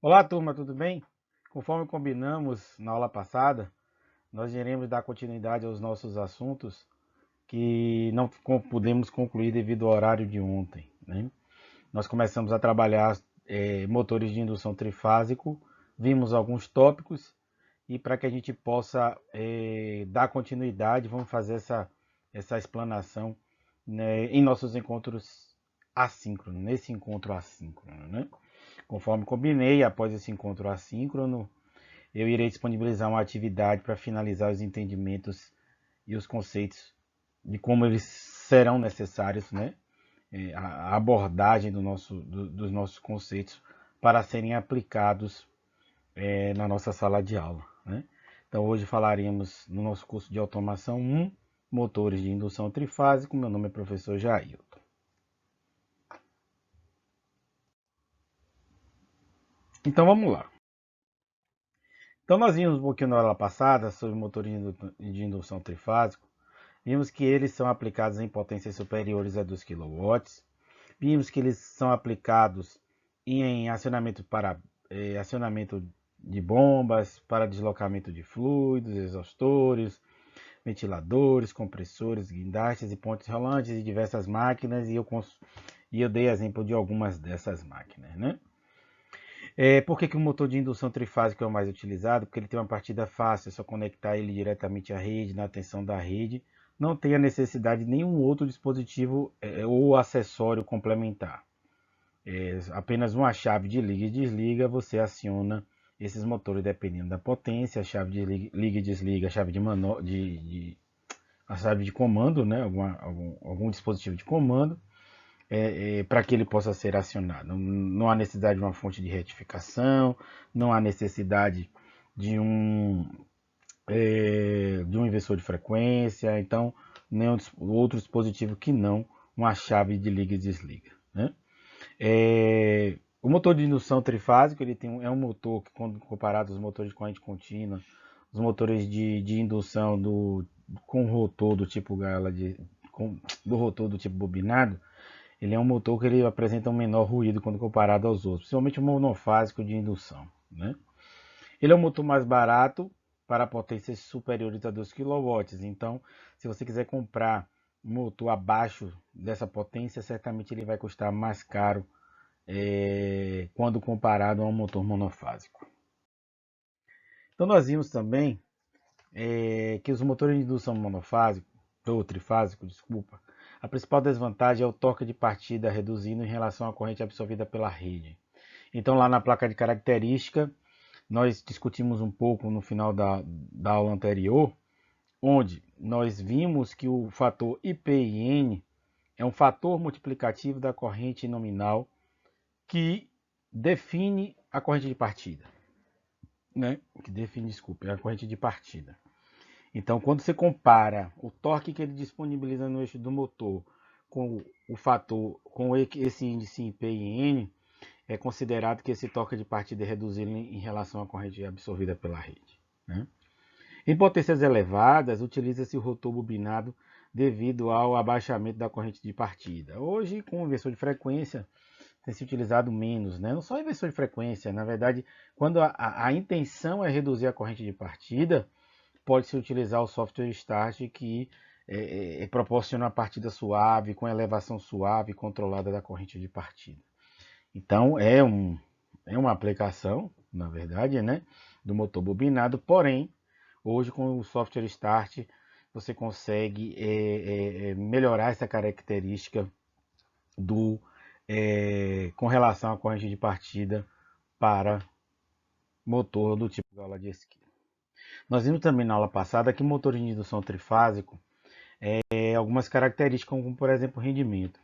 Olá, turma, tudo bem? Conforme combinamos na aula passada, nós iremos dar continuidade aos nossos assuntos que não pudemos concluir devido ao horário de ontem, né? Nós começamos a trabalhar motores de indução trifásico, vimos alguns tópicos e para que a gente possa dar continuidade, vamos fazer essa explanação, né, em nossos encontros assíncronos, nesse encontro assíncrono, né? Conforme combinei, após esse encontro assíncrono, eu irei disponibilizar uma atividade para finalizar os entendimentos e os conceitos de como eles serão necessários, né? A abordagem dos nossos conceitos para serem aplicados na nossa sala de aula, né? Então hoje falaremos no nosso curso de automação 1, motores de indução trifásico. Meu nome é professor Jailton. Então vamos lá. Então nós vimos um pouquinho na aula passada sobre motores de indução trifásico. Vimos que eles são aplicados em potências superiores a 2 kW. Vimos que eles são aplicados em acionamento de bombas, para deslocamento de fluidos, exaustores, ventiladores, compressores, guindastes e pontes rolantes e diversas máquinas. E eu dei exemplo de algumas dessas máquinas, né? Por que o motor de indução trifásico é o mais utilizado? Porque ele tem uma partida fácil, é só conectar ele diretamente à rede, na tensão da rede. Não tem a necessidade de nenhum outro dispositivo ou acessório complementar. Apenas uma chave de liga e desliga, você aciona esses motores dependendo da potência, a chave de liga e desliga, a chave a chave de comando, né? Algum dispositivo de comando, para que ele possa ser acionado. Não há necessidade de uma fonte de retificação, não há necessidade de um inversor de frequência, então nenhum outro dispositivo que não uma chave de liga e desliga, né? O motor de indução trifásico é um motor que, quando comparado aos motores de corrente contínua, os motores de indução com rotor do tipo do rotor do tipo bobinado, ele é um motor que ele apresenta um menor ruído quando comparado aos outros, principalmente o monofásico de indução, né? Ele é um motor mais barato para potências superiores a 2 kW. Então, se você quiser comprar um motor abaixo dessa potência, certamente ele vai custar mais caro quando comparado a um motor monofásico. Então, nós vimos também que os motores de indução monofásico, ou trifásico, desculpa, a principal desvantagem é o torque de partida reduzido em relação à corrente absorvida pela rede. Então, lá na placa de característica, nós discutimos um pouco no final da aula anterior, onde nós vimos que o fator IPN é um fator multiplicativo da corrente nominal que define a corrente de partida, né? Que define, desculpe, a corrente de partida. Então, quando você compara o torque que ele disponibiliza no eixo do motor com o fator, com esse índice IPN, é considerado que esse torque de partida é reduzido em relação à corrente absorvida pela rede, né? Em potências elevadas, utiliza-se o rotor bobinado devido ao abaixamento da corrente de partida. Hoje, com o inversor de frequência, tem se utilizado menos, né? Não só inversor de frequência, na verdade, quando a intenção é reduzir a corrente de partida, pode-se utilizar o software Start, que proporciona uma partida suave, com elevação suave e controlada da corrente de partida. Então, é uma aplicação, na verdade, né, do motor bobinado, porém, hoje com o software Start, você consegue melhorar essa característica com relação à corrente de partida para motor do tipo gaula de esquina. Nós vimos também na aula passada que motor de indução trifásico algumas características, como por exemplo o rendimento.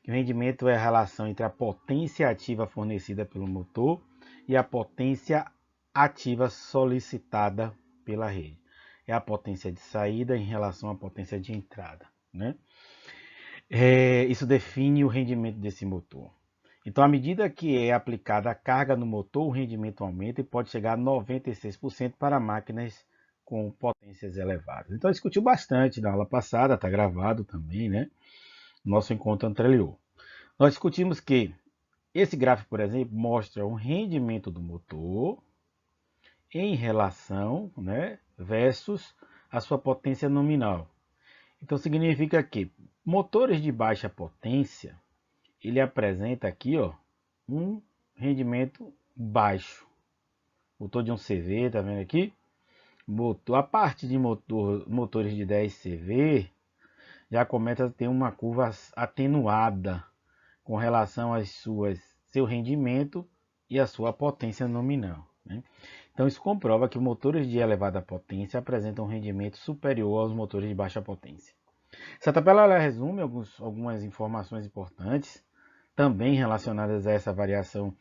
O rendimento é a relação entre a potência ativa fornecida pelo motor e a potência ativa solicitada pela rede. É a potência de saída em relação à potência de entrada, né? Isso define o rendimento desse motor. Então, à medida que é aplicada a carga no motor, o rendimento aumenta e pode chegar a 96% para máquinas com potências elevadas. Então, discutiu bastante na aula passada, está gravado também, né? Nosso encontro anterior. Nós discutimos que Esse gráfico, por exemplo, mostra o rendimento do motor em relação, né, versus a sua potência nominal. Então significa que motores de baixa potência, ele apresenta aqui, ó, um rendimento baixo. Motor de 1 CV, tá vendo aqui? A parte de motores de 10 CV já começa a ter uma curva atenuada com relação às seu rendimento e a sua potência nominal, né? Então isso comprova que motores de elevada potência apresentam um rendimento superior aos motores de baixa potência. Essa tabela ela resume algumas informações importantes, também relacionadas a essa variação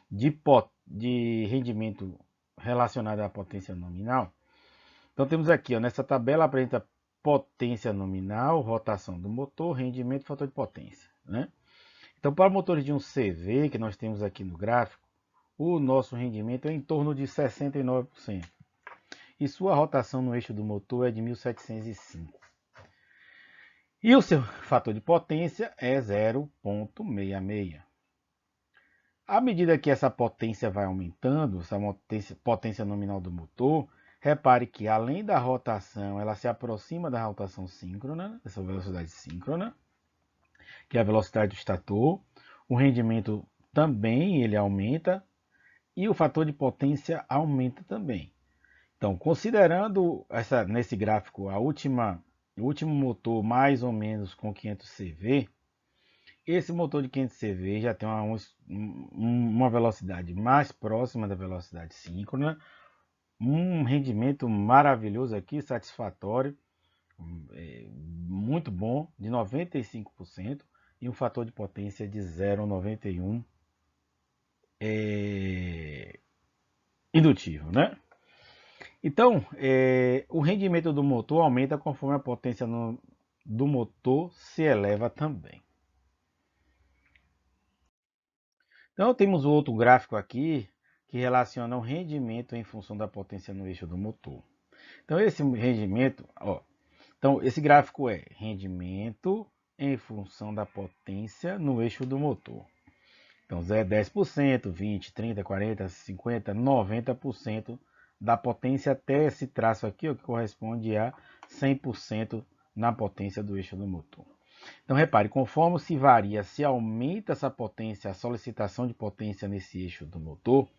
de rendimento relacionada à potência nominal. Então temos aqui, ó, nessa tabela apresenta potência nominal, rotação do motor, rendimento e fator de potência, né? Então para motores de 1 CV, que nós temos aqui no gráfico, o nosso rendimento é em torno de 69%. E sua rotação no eixo do motor é de 1705. E o seu fator de potência é 0,66. À medida que essa potência vai aumentando, essa potência nominal do motor, repare que além da rotação, ela se aproxima da rotação síncrona, essa velocidade síncrona, que é a velocidade do estator. O rendimento também ele aumenta e o fator de potência aumenta também. Então, considerando nesse gráfico o último motor mais ou menos com 500 CV, esse motor de 500 CV já tem uma velocidade mais próxima da velocidade síncrona, um rendimento maravilhoso aqui, satisfatório, muito bom, de 95% e um fator de potência de 0,91 indutivo, né? Então, o rendimento do motor aumenta conforme a potência do motor se eleva também. Então, temos outro gráfico aqui que relaciona o rendimento em função da potência no eixo do motor. Então, esse rendimento, ó, então esse gráfico é rendimento em função da potência no eixo do motor. Então, 10%, 20%, 30%, 40%, 50%, 90% da potência até esse traço aqui, ó, que corresponde a 100% na potência do eixo do motor. Então, repare, conforme se varia, se aumenta essa potência, a solicitação de potência nesse eixo do motor,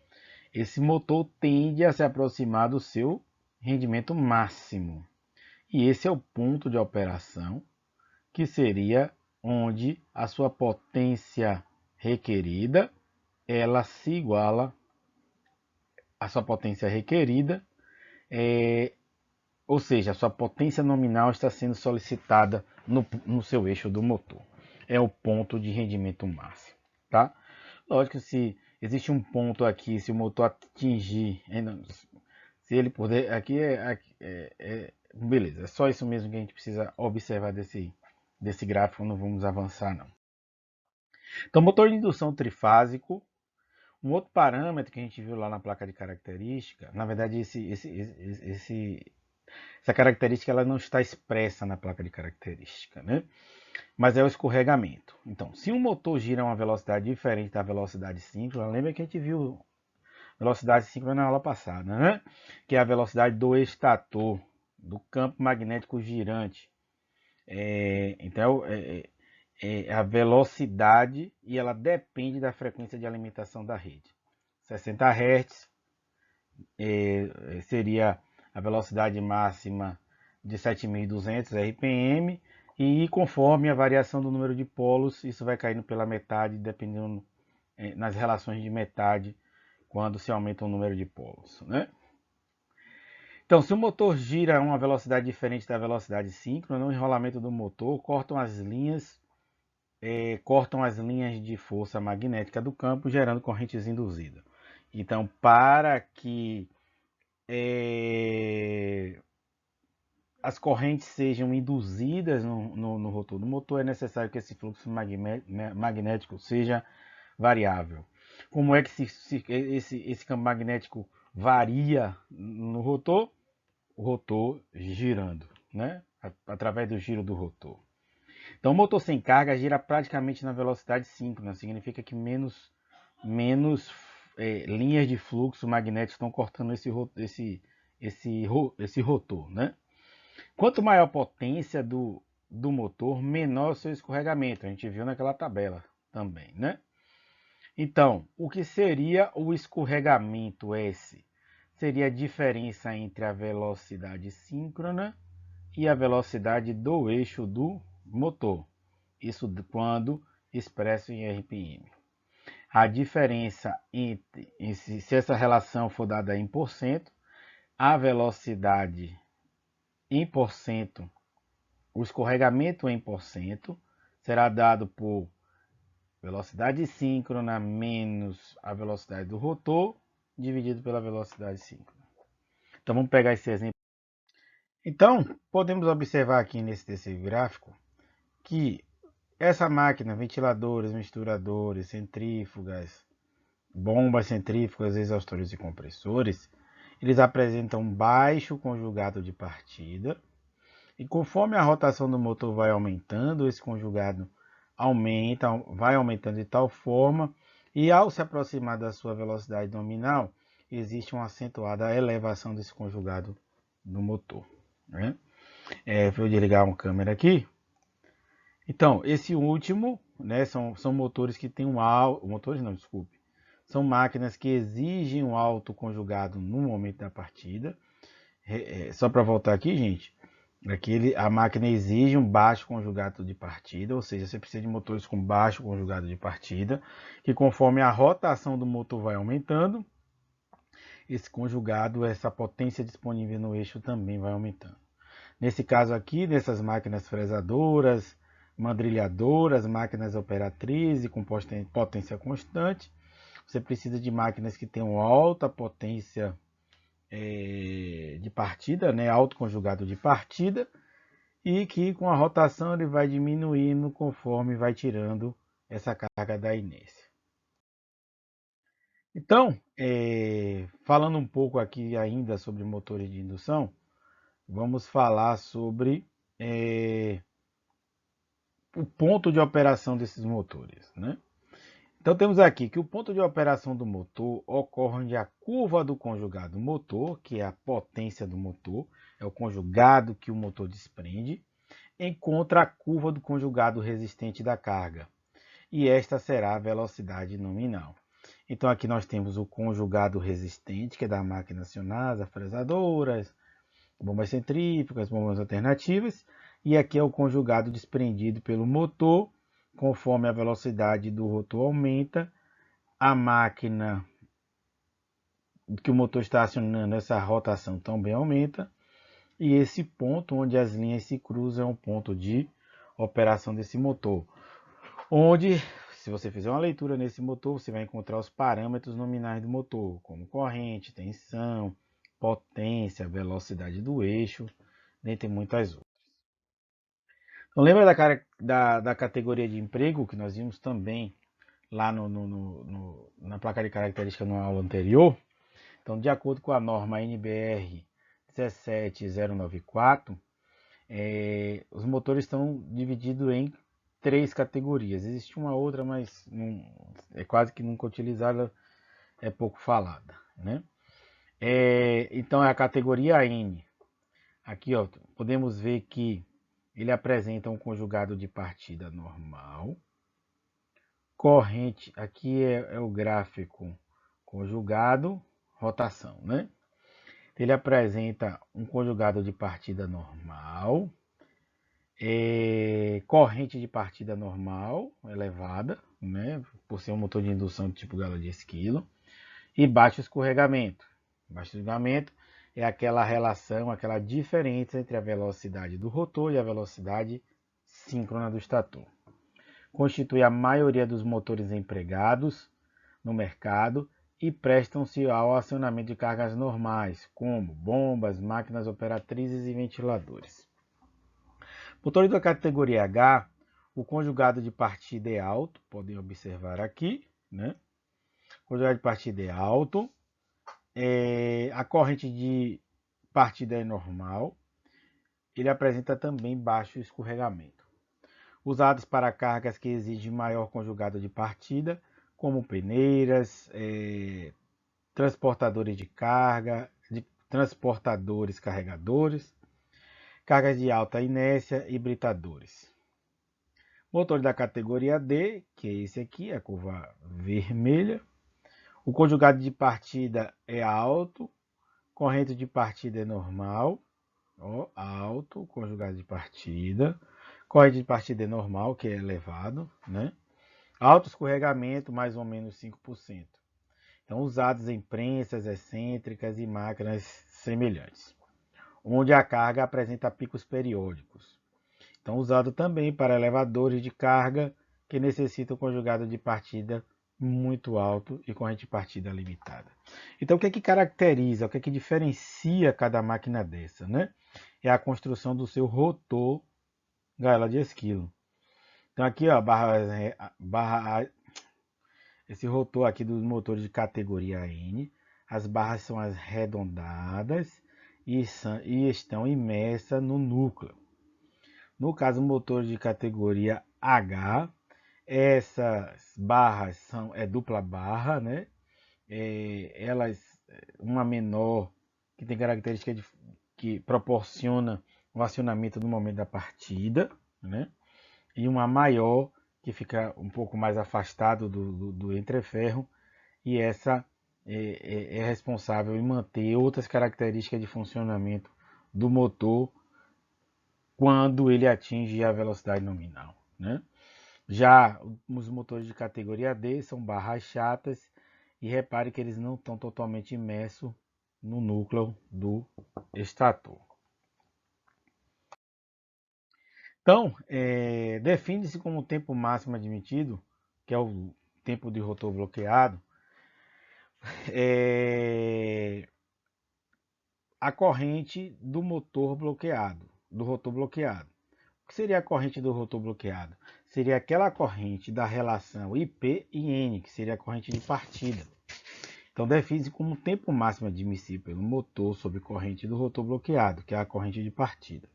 esse motor tende a se aproximar do seu rendimento máximo. E esse é o ponto de operação, que seria onde a sua potência requerida, ela se iguala à sua potência requerida, ou seja, a sua potência nominal está sendo solicitada no seu eixo do motor. É o ponto de rendimento máximo, tá? Lógico que se existe um ponto aqui, se o motor atingir, se ele puder, aqui beleza, é só isso mesmo que a gente precisa observar desse gráfico, não vamos avançar não. Então, motor de indução trifásico, um outro parâmetro que a gente viu lá na placa de característica, na verdade essa característica ela não está expressa na placa de característica, né? Mas é o escorregamento. Então, se um motor gira a uma velocidade diferente da velocidade síncrona, lembra que a gente viu velocidade síncrona na aula passada, né? Que é a velocidade do estator, do campo magnético girante. Então, a velocidade e ela depende da frequência de alimentação da rede. 60 Hz seria a velocidade máxima de 7.200 RPM e conforme a variação do número de polos, isso vai caindo pela metade, dependendo nas relações de metade, quando se aumenta o número de polos, né? Então, se o motor gira a uma velocidade diferente da velocidade síncrona, no enrolamento do motor cortam as linhas de força magnética do campo, gerando correntes induzidas. Então, para que as correntes sejam induzidas no rotor do motor, é necessário que esse fluxo magnético seja variável. Como é que esse campo magnético varia no rotor? O rotor girando, né? Através do giro do rotor. Então, o motor sem carga gira praticamente na velocidade síncrona, significa que menos menos linhas de fluxo magnético estão cortando esse rotor, né? Quanto maior a potência do motor, menor o seu escorregamento. A gente viu naquela tabela também, né? Então, o que seria o escorregamento S? Seria a diferença entre a velocidade síncrona e a velocidade do eixo do motor. Isso quando expresso em RPM. A diferença entre, se essa relação for dada em porcento, a velocidade em porcento, o escorregamento em porcento, será dado por velocidade síncrona menos a velocidade do rotor, dividido pela velocidade síncrona. Então vamos pegar esse exemplo. Então, podemos observar aqui nesse terceiro gráfico que essa máquina, ventiladores, misturadores, centrífugas, bombas centrífugas, exaustores e compressores, eles apresentam baixo conjugado de partida. E conforme a rotação do motor vai aumentando, esse conjugado vai aumentando de tal forma, e ao se aproximar da sua velocidade nominal, existe uma acentuada elevação desse conjugado do motor, né? Vou desligar uma câmera aqui. Então, esse último, né, são motores que têm motores não, desculpe. São máquinas que exigem um alto conjugado no momento da partida. Só para voltar aqui, gente, aqui a máquina exige um baixo conjugado de partida, ou seja, você precisa de motores com baixo conjugado de partida, que conforme a rotação do motor vai aumentando, esse conjugado, essa potência disponível no eixo também vai aumentando. Nesse caso aqui, nessas máquinas fresadoras, mandrilhadoras, máquinas operatrizes com potência constante, você precisa de máquinas que tenham alta potência de partida, né, alto conjugado de partida, e que com a rotação ele vai diminuindo conforme vai tirando essa carga da inércia. Então, falando um pouco aqui ainda sobre motores de indução, vamos falar sobre o ponto de operação desses motores, né? Então temos aqui que o ponto de operação do motor ocorre onde a curva do conjugado motor, que é a potência do motor, é o conjugado que o motor desprende, encontra a curva do conjugado resistente da carga. E esta será a velocidade nominal. Então aqui nós temos o conjugado resistente, que é da máquina acionada, fresadoras, bombas centrífugas, bombas alternativas, e aqui é o conjugado desprendido pelo motor. Conforme a velocidade do rotor aumenta, a máquina que o motor está acionando, essa rotação também aumenta, e esse ponto onde as linhas se cruzam é um ponto de operação desse motor, onde, se você fizer uma leitura nesse motor, você vai encontrar os parâmetros nominais do motor, como corrente, tensão, potência, velocidade do eixo, dentre muitas outras. Então, lembra da categoria de emprego que nós vimos também lá na placa de característica na aula anterior? Então, de acordo com a norma NBR 17094, os motores estão divididos em 3 categorias. Existe uma outra, mas é quase que nunca utilizada, é pouco falada, né? Então, é a categoria N. Aqui, ó, podemos ver que ele apresenta um conjugado de partida normal. Corrente, aqui é o gráfico conjugado, rotação, né? Ele apresenta um conjugado de partida normal, corrente de partida normal, elevada, né? Por ser um motor de indução do tipo galo de esquilo, e baixo escorregamento. Baixo escorregamento é aquela relação, aquela diferença entre a velocidade do rotor e a velocidade síncrona do estator. Constitui a maioria dos motores empregados no mercado e prestam-se ao acionamento de cargas normais, como bombas, máquinas operatrizes e ventiladores. Motores da categoria H, o conjugado de partida é alto, podem observar aqui, né? O conjugado de partida é alto, a corrente de partida é normal, ele apresenta também baixo escorregamento. Usados para cargas que exigem maior conjugado de partida, como peneiras, transportadores de carga, transportadores carregadores, cargas de alta inércia e britadores. Motor da categoria D, que é esse aqui, a curva vermelha. O conjugado de partida é alto, corrente de partida é normal, ó, alto, conjugado de partida. Corrente de partida é normal, que é elevado, né? Alto escorregamento, mais ou menos 5%. Então, usados em prensas excêntricas e máquinas semelhantes, onde a carga apresenta picos periódicos. Então, usado também para elevadores de carga que necessitam conjugado de partida muito alto e corrente de partida limitada. Então, o que é que caracteriza, o que é que diferencia cada máquina dessa, né? É a construção do seu rotor gaiola de esquilo. Então, aqui, ó, esse rotor aqui dos motores de categoria N, as barras são arredondadas e estão imersas no núcleo. No caso, motor de categoria H, essas barras é dupla barra, né? Uma menor que tem característica que proporciona o acionamento no momento da partida, né? E uma maior que fica um pouco mais afastado do entreferro, e essa é responsável em manter outras características de funcionamento do motor quando ele atinge a velocidade nominal, né? Já os motores de categoria D são barras chatas, e repare que eles não estão totalmente imersos no núcleo do estator. Então, define-se como tempo máximo admitido, que é o tempo de rotor bloqueado, a corrente do motor bloqueado, do rotor bloqueado. O que seria a corrente do rotor bloqueado? Seria aquela corrente da relação IP e N, que seria a corrente de partida. Então, define-se como tempo máximo admissível pelo motor sobre corrente do rotor bloqueado, que é a corrente de partida.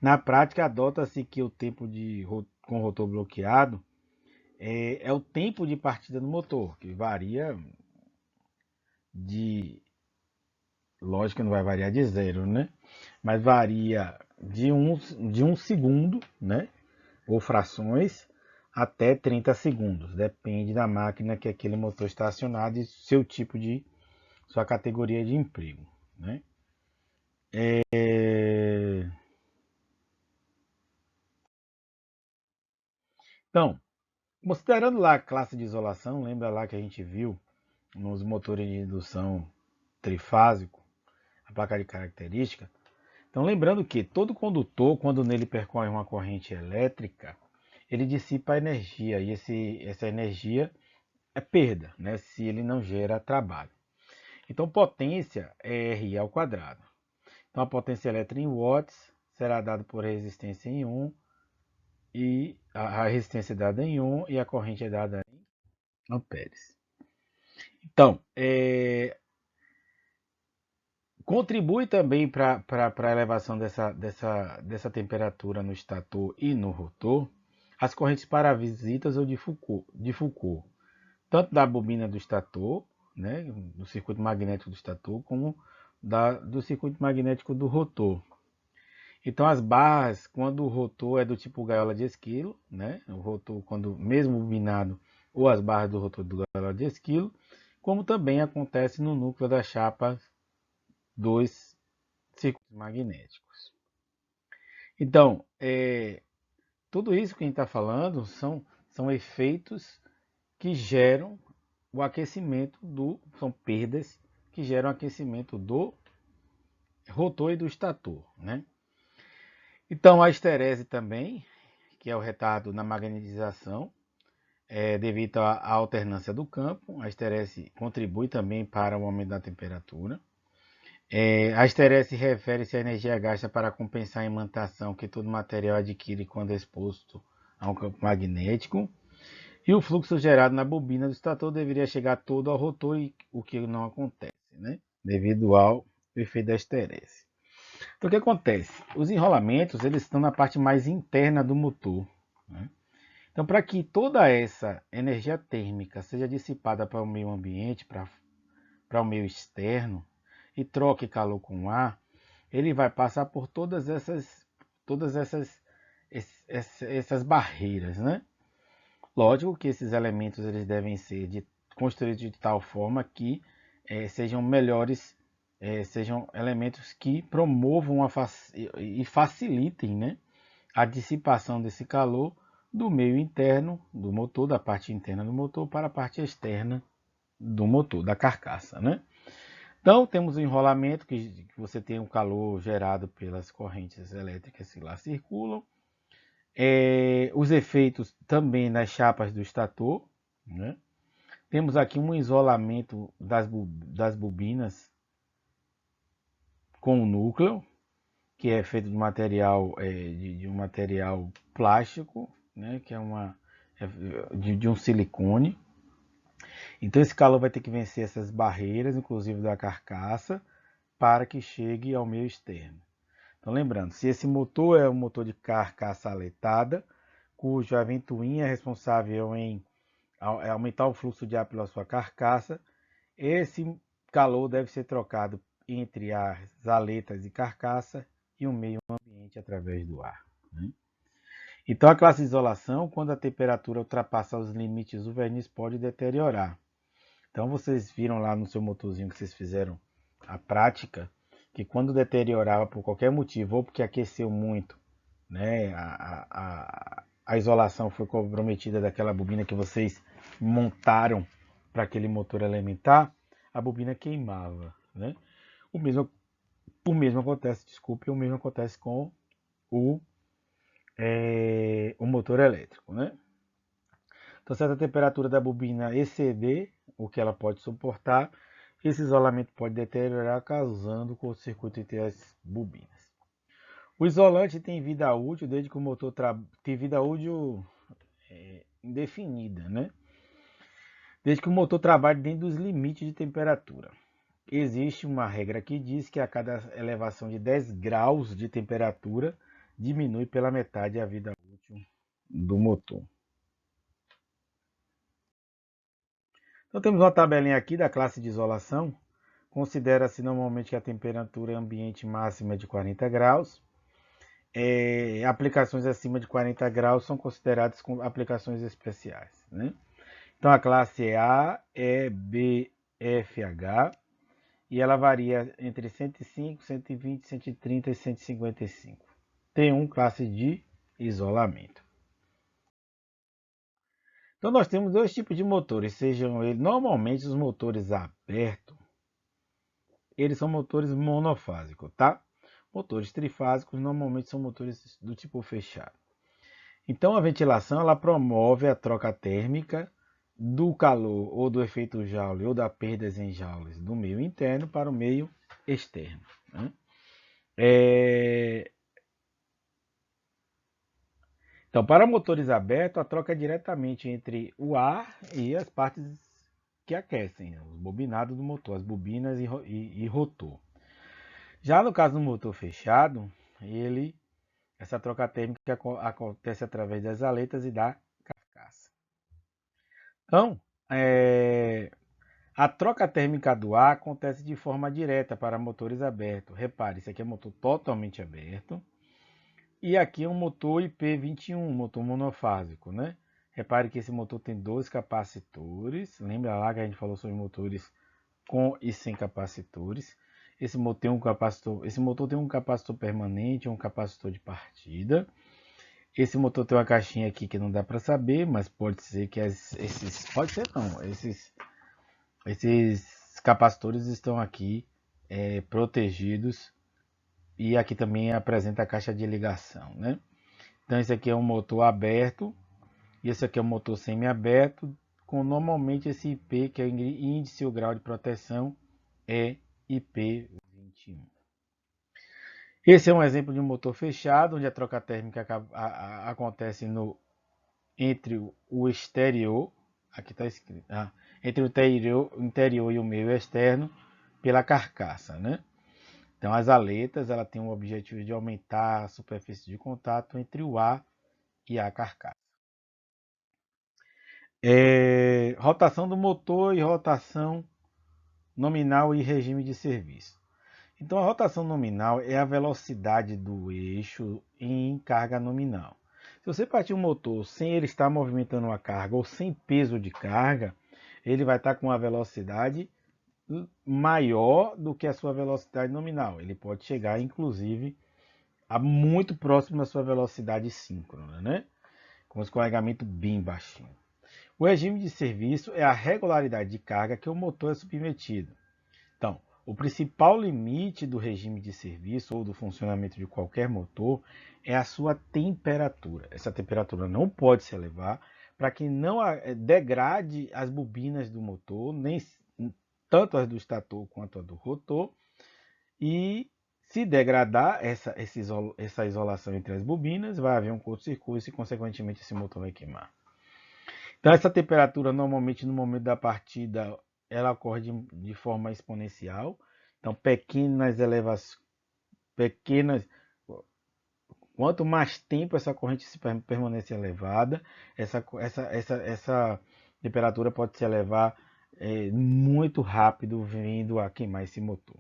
Na prática, adota-se que o tempo com rotor bloqueado é o tempo de partida do motor, que varia lógico que não vai variar de zero, né? Mas varia de um segundo, né? Ou frações, até 30 segundos. Depende da máquina que aquele motor está acionado e sua categoria de emprego, né? Então, considerando lá a classe de isolação, lembra lá que a gente viu nos motores de indução trifásico, a placa de característica. Então, lembrando que todo condutor, quando nele percorre uma corrente elétrica, ele dissipa energia, e essa energia é perda, né, se ele não gera trabalho. Então, potência é R ao quadrado. Então, a potência elétrica em watts será dada por resistência em ohm, e a resistência é dada em ohm e a corrente é dada em amperes. Então, contribui também para a elevação dessa temperatura no estator e no rotor as correntes parasitas ou de Foucault, tanto da bobina do estator, né, do circuito magnético do estator, como do circuito magnético do rotor. Então, as barras, quando o rotor é do tipo gaiola de esquilo, né, o rotor, quando mesmo bobinado, ou as barras do rotor do gaiola de esquilo, como também acontece no núcleo da chapa dos circuitos magnéticos. Então, tudo isso que a gente está falando são efeitos que geram o aquecimento são perdas que geram aquecimento do rotor e do estator, né? Então, a esterese também, que é o retardo na magnetização, devido à alternância do campo. A esterese contribui também para o aumento da temperatura. A esterese refere-se à energia gasta para compensar a imantação que todo material adquire quando exposto a um campo magnético. E o fluxo gerado na bobina do estator deveria chegar todo ao rotor, o que não acontece, né? Devido ao efeito da esterese. Então, o que acontece? Os enrolamentos eles estão na parte mais interna do motor, né? Então, para que toda essa energia térmica seja dissipada para o meio ambiente, para o meio externo, e troque calor com ar, ele vai passar por todas essas barreiras, né? Lógico que esses elementos eles devem ser construídos de tal forma que sejam melhores, sejam elementos que promovam e facilitem, né, a dissipação desse calor do meio interno do motor, da parte interna do motor, para a parte externa do motor, da carcaça, né? Então, temos o enrolamento, que você tem o calor gerado pelas correntes elétricas que lá circulam. Os efeitos também nas chapas do estator, né? Temos aqui um isolamento das bobinas com o núcleo, que é feito de material, de um material plástico, né? Que é de um silicone. Então esse calor vai ter que vencer essas barreiras, inclusive da carcaça, para que chegue ao meio externo. Então lembrando, se esse motor é um motor de carcaça aletada, cuja ventoinha é responsável em aumentar o fluxo de ar pela sua carcaça, esse calor deve ser trocado entre as aletas e carcaça e o meio ambiente através do ar, né? Então a classe de isolação, quando a temperatura ultrapassa os limites, o verniz pode deteriorar. Então vocês viram lá no seu motorzinho que vocês fizeram a prática, que quando deteriorava por qualquer motivo, ou porque aqueceu muito, né, a isolação foi comprometida daquela bobina que vocês montaram para aquele motor elementar, a bobina queimava, né? O mesmo acontece, desculpe, o mesmo acontece com o motor elétrico, né? Então, se a temperatura da bobina exceder o que ela pode suportar, esse isolamento pode deteriorar, causando curto-circuito entre as bobinas. O isolante tem vida útil desde que o motor tem vida útil indefinida, né? Desde que o motor trabalhe dentro dos limites de temperatura. Existe uma regra que diz que a cada elevação de 10 graus de temperatura diminui pela metade a vida útil do motor. Então temos uma tabelinha aqui da classe de isolação. Considera-se normalmente que a temperatura ambiente máxima é de 40 graus. Aplicações acima de 40 graus são consideradas como aplicações especiais, né? Então a classe é A, E, B, F, H, e ela varia entre 105, 120, 130 e 155. Tem classe de isolamento. Então nós temos dois tipos de motores, sejam eles normalmente os motores abertos, eles são motores monofásicos, tá? Motores trifásicos normalmente são motores do tipo fechado. Então a ventilação ela promove a troca térmica do calor ou do efeito Joule ou da perdas em joules do meio interno para o meio externo, né? Então, para motores abertos, a troca é diretamente entre o ar e as partes que aquecem, os bobinados do motor, as bobinas e rotor. Já no caso do motor fechado, essa troca térmica acontece através das aletas e da carcaça. Então, a troca térmica do ar acontece de forma direta para motores abertos. Repare, isso aqui é motor totalmente aberto. E aqui é um motor IP21, motor monofásico, né? Repare que esse motor tem dois capacitores. Lembra lá que a gente falou sobre motores com e sem capacitores. Esse motor tem um capacitor permanente, um capacitor de partida. Esse motor tem uma caixinha aqui que não dá para saber, mas pode ser que esses capacitores estão aqui protegidos. E aqui também apresenta a caixa de ligação, né? Então esse aqui é um motor aberto e esse aqui é um motor semi-aberto, com normalmente esse IP, que é o índice ou grau de proteção, é IP21. Esse é um exemplo de um motor fechado, onde a troca térmica acontece entre o exterior, aqui está escrito, entre o interior e o meio externo, pela carcaça, né? Então as aletas ela tem o objetivo de aumentar a superfície de contato entre o ar e a carcaça. Rotação do motor e rotação nominal e regime de serviço. Então, a rotação nominal é a velocidade do eixo em carga nominal. Se você partir um motor sem ele estar movimentando a carga ou sem peso de carga, ele vai estar com uma velocidade maior do que a sua velocidade nominal. Ele pode chegar, inclusive, a muito próximo da sua velocidade síncrona, né? Com escorregamento bem baixinho. O regime de serviço é a regularidade de carga que o motor é submetido. Então, o principal limite do regime de serviço ou do funcionamento de qualquer motor é a sua temperatura. Essa temperatura não pode se elevar para que não degrade as bobinas do motor, nem tanto as do estator quanto a do rotor, e se degradar essa isolação entre as bobinas, vai haver um curto-circuito e, consequentemente, esse motor vai queimar. Então, essa temperatura, normalmente, no momento da partida, ela ocorre de forma exponencial. Então, quanto mais tempo essa corrente permanece elevada, essa temperatura pode se elevar muito rápido, vindo a queimar esse motor.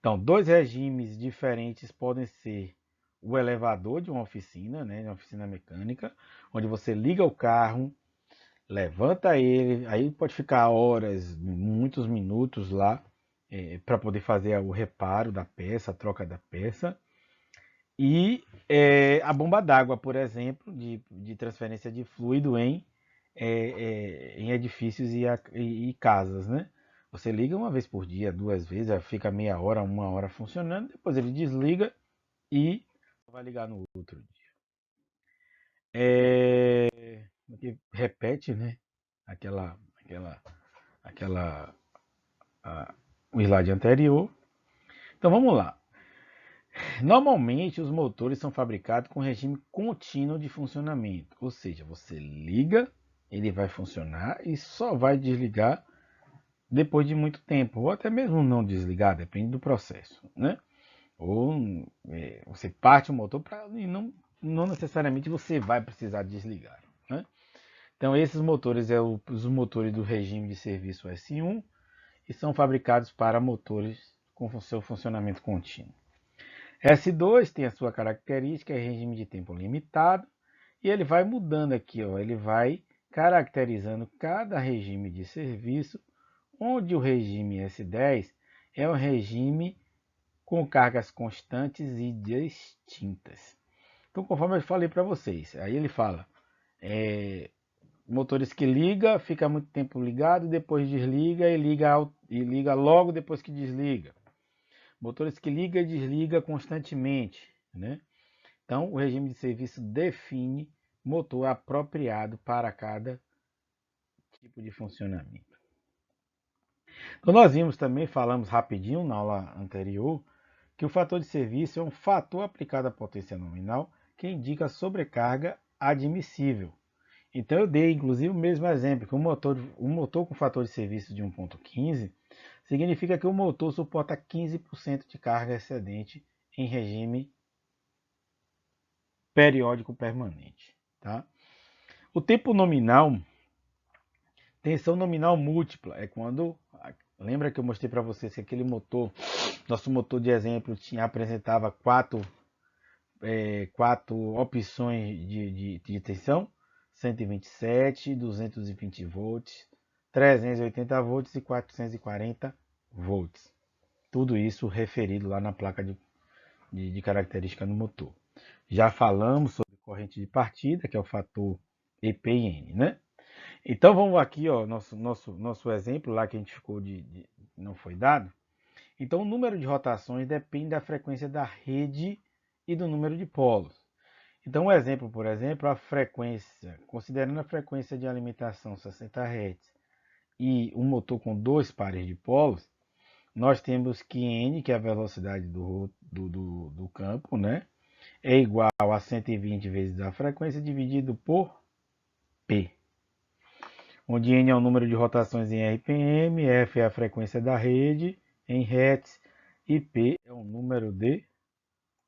Então, dois regimes diferentes podem ser o elevador de uma oficina, né, de uma oficina mecânica, onde você liga o carro, levanta ele, aí pode ficar horas, muitos minutos lá para poder fazer o reparo da peça, a troca da peça. E a bomba d'água, por exemplo, de transferência de fluido em edifícios e casas, né? Você liga uma vez por dia, duas vezes, fica meia hora, uma hora funcionando, depois ele desliga e vai ligar no outro dia. Repete, né? Aquela, aquela, o slide anterior. Então vamos lá. Normalmente os motores são fabricados com regime contínuo de funcionamento, ou seja, você liga, ele vai funcionar e só vai desligar depois de muito tempo, ou até mesmo não desligar, depende do processo, né? Ou você parte o motor e não necessariamente você vai precisar desligar, né? Então esses motores os motores do regime de serviço S1 e são fabricados para motores com seu funcionamento contínuo. S2 tem a sua característica, é regime de tempo limitado, e ele vai mudando aqui, ó, ele vai caracterizando cada regime de serviço, onde o regime S10 é um regime com cargas constantes e distintas. Então, conforme eu falei para vocês, aí ele fala, motores que liga, fica muito tempo ligado, depois desliga e liga logo depois que desliga. Motores que liga e desliga constantemente, né? Então, o regime de serviço define motor apropriado para cada tipo de funcionamento. Então, nós vimos também, falamos rapidinho na aula anterior, que o fator de serviço é um fator aplicado à potência nominal que indica a sobrecarga admissível. Então, eu dei inclusive o mesmo exemplo, que um motor com fator de serviço de 1.15 significa que o motor suporta 15% de carga excedente em regime periódico permanente. Tá? O tempo nominal, tensão nominal múltipla, é quando, lembra que eu mostrei para vocês que aquele motor, nosso motor de exemplo, apresentava quatro opções de tensão, 127, 220 volts, 380 volts e 440 volts. Tudo isso referido lá na placa de característica do motor. Já falamos sobre corrente de partida, que é o fator EPN, né? Então vamos aqui, ó, nosso exemplo lá que a gente ficou não foi dado. Então o número de rotações depende da frequência da rede e do número de polos. Então um exemplo, por exemplo, a frequência, considerando a frequência de alimentação 60 Hz e um motor com dois pares de polos, nós temos que N, que é a velocidade do campo, né? É igual a 120 vezes a frequência dividido por P, onde N é o número de rotações em RPM, F é a frequência da rede em Hz e P é o número de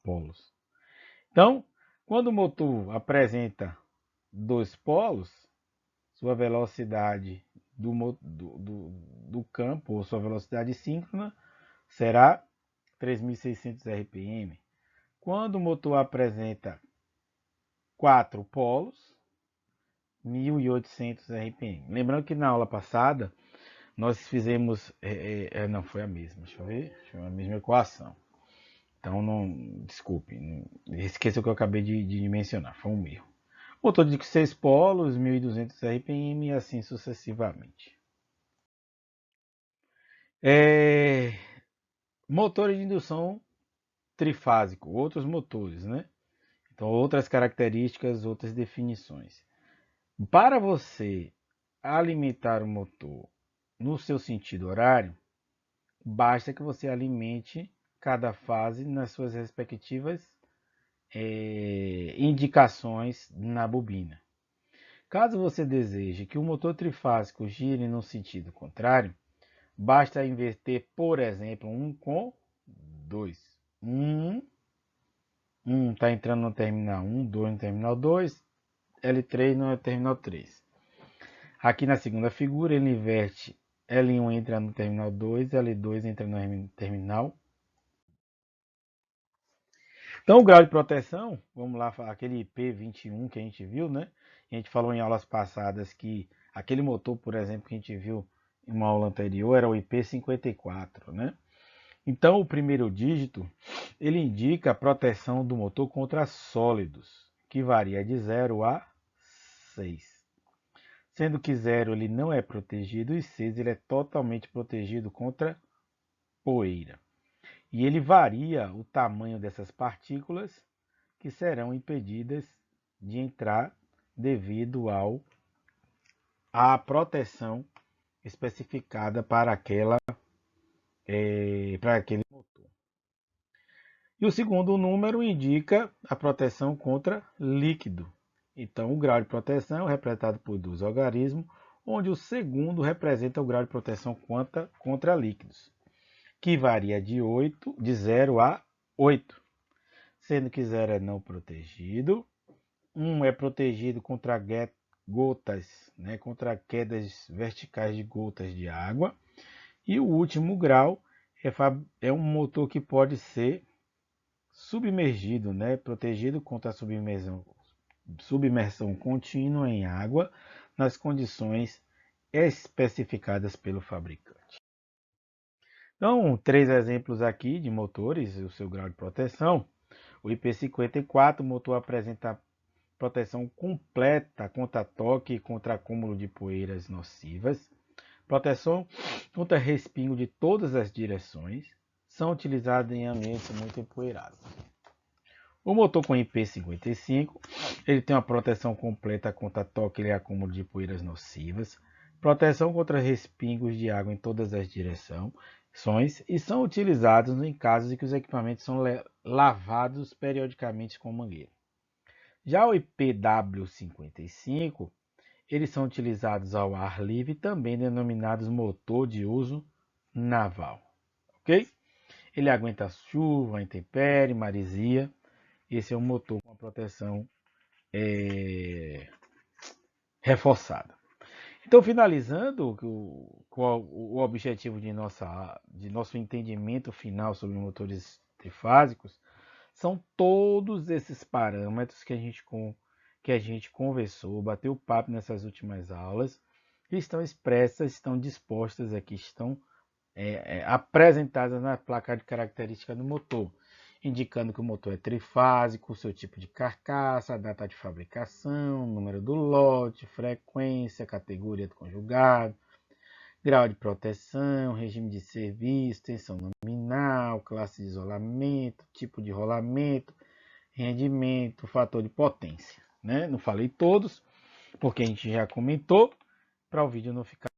polos. Então, quando o motor apresenta dois polos, sua velocidade do campo, ou sua velocidade síncrona, será 3.600 RPM. Quando o motor apresenta 4 polos, 1.800 RPM. Lembrando que na aula passada nós fizemos, não foi a mesma, deixa eu ver, foi a mesma equação. Então, desculpe, esqueça o que eu acabei de mencionar, foi um erro. Motor de 6 polos, 1.200 RPM e assim sucessivamente. Motor de indução trifásico, outros motores, né? Então, outras características, outras definições. Para você alimentar o motor no seu sentido horário, basta que você alimente cada fase nas suas respectivas indicações na bobina. Caso você deseje que o motor trifásico gire no sentido contrário, basta inverter, por exemplo, 1 com 2. 1 está entrando no terminal 1, 2 no terminal 2, L3 no terminal 3. Aqui na segunda figura ele inverte, L1 entra no terminal 2, L2 entra no terminal. Então o grau de proteção, vamos lá, aquele IP21 que a gente viu, né? A gente falou em aulas passadas que aquele motor, por exemplo, que a gente viu em uma aula anterior, era o IP54, né? Então o primeiro dígito, ele indica a proteção do motor contra sólidos, que varia de 0 a 6. Sendo que 0 ele não é protegido e 6 ele é totalmente protegido contra poeira. E ele varia o tamanho dessas partículas que serão impedidas de entrar devido à proteção especificada para aquele motor. E o segundo número indica a proteção contra líquido. Então, o grau de proteção é representado por 2 algarismos, onde o segundo representa o grau de proteção contra líquidos, que varia de 0 a 8, sendo que 0 é não protegido, 1 é protegido contra gotas, né, contra quedas verticais de gotas de água, e o último grau é um motor que pode ser submergido, né, protegido contra a submersão contínua em água nas condições especificadas pelo fabricante. Então, 3 exemplos aqui de motores e o seu grau de proteção. O IP54, o motor apresenta proteção completa contra toque e contra acúmulo de poeiras nocivas. Proteção contra respingo de todas as direções. São utilizados em ambientes muito empoeirados. O motor com IP55, ele tem uma proteção completa contra toque e acúmulo de poeiras nocivas, proteção contra respingos de água em todas as direções e são utilizados em casos em que os equipamentos são lavados periodicamente com mangueira. Já o IPW55, eles são utilizados ao ar livre, também denominados motor de uso naval. Ok? Ele aguenta chuva, intempérie, maresia. Esse é um motor com a proteção reforçada. Então, finalizando com o objetivo de nosso entendimento final sobre motores trifásicos, são todos esses parâmetros que a gente conversou, bateu papo nessas últimas aulas, que estão expressas, estão dispostas aqui, estão apresentadas na placa de característica do motor, indicando que o motor é trifásico, o seu tipo de carcaça, a data de fabricação, número do lote, frequência, categoria do conjugado, grau de proteção, regime de serviço, tensão nominal, classe de isolamento, tipo de rolamento, rendimento, fator de potência. Né? Não falei todos, porque a gente já comentou, para o vídeo não ficar